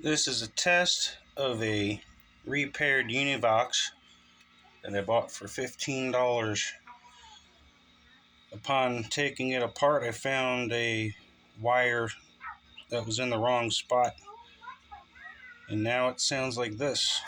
This is a test of a repaired univox that I bought for $15. Upon taking it apart, I found a wire that was in the wrong spot, and now it sounds like this.